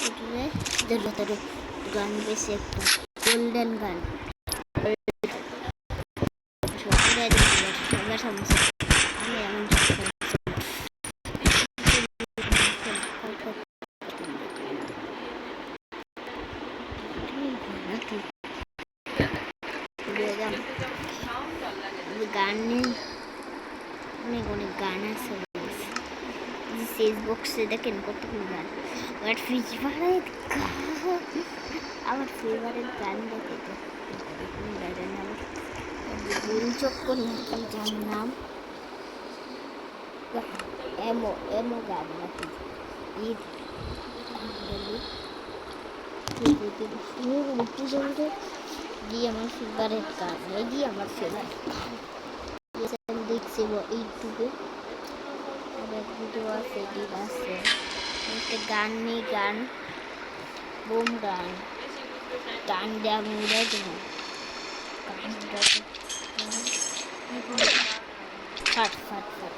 terus gun basic golden gun sudah ada sama ini yang গানে অনেক অনেক গান আছে শেষ বক্সে দেখেন কতগুলো গান আমার ফেভারিট গান আমার ফেভারিট গান দেখে তো গুলচক্কর নাকি যার নাম এমো এমো গান নাকি ঈদ দিয়ে আমার ফেভারিট গান এই আমার ফেভারিট গান দেখছি ইউটিউবে অনেক ভিডিও আছে গীত আছে একটা গান নেই গান বোম গান গান দেওয়া মুড়ে দেবো ফাট ফাট ফাট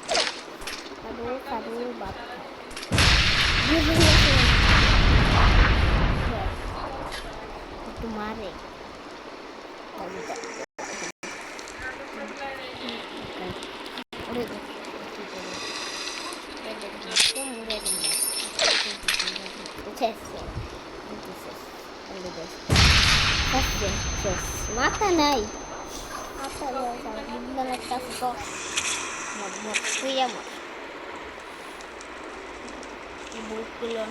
কারো কারো বাপ তোমারে mata নাই mata banget kasih kok mau kuya mau ibu kulon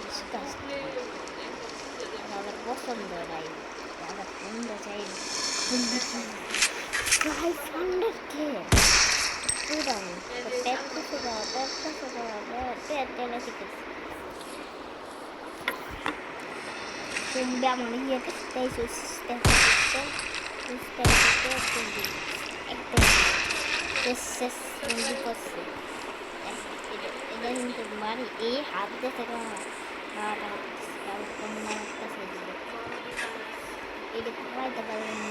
discuss kalau bosan berai ada bunda saya 500k kurang pet sudah Sumba mana ya? Teh susah, Terus nanti pos. Ini untuk kembali. Habis sekarang. Kalau kembali ke sini. Ini apa itu kalau ini?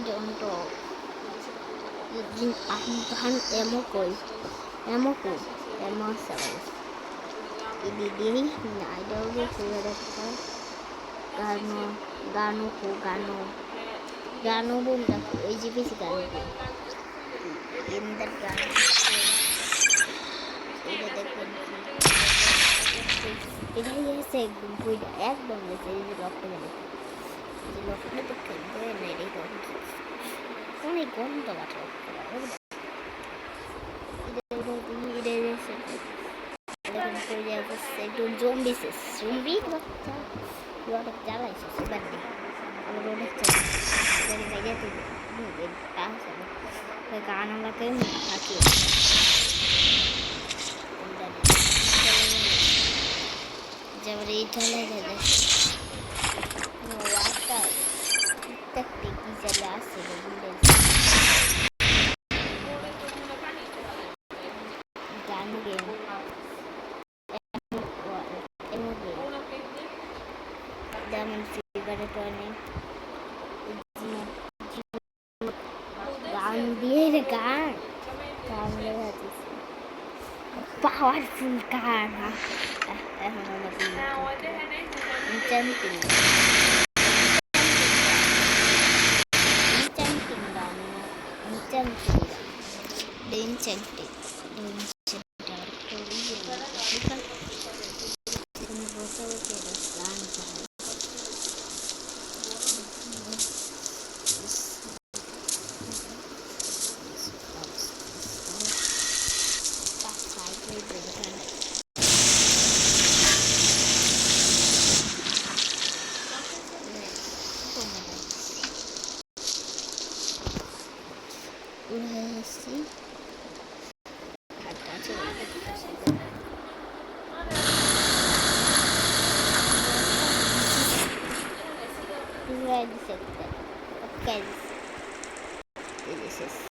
Untuk izin tahan emo salah ini diri nah ada udah sudah dekat gano bom dah EGP sih gano inter gano ini dekat ini ya saya gumpu dah ekdom saya lokal itu keren nih itu অনেক গন্ধ আছে একটু zombie জ্বালাইছে গান আমরা কেউ থাকি যেমন এই চলে যাবে কি চলে আসছে গান গেম যেমন ফেভারিট অনেক গান দিয়ে গান পাওয়ারফুল গান এখন অনেক This is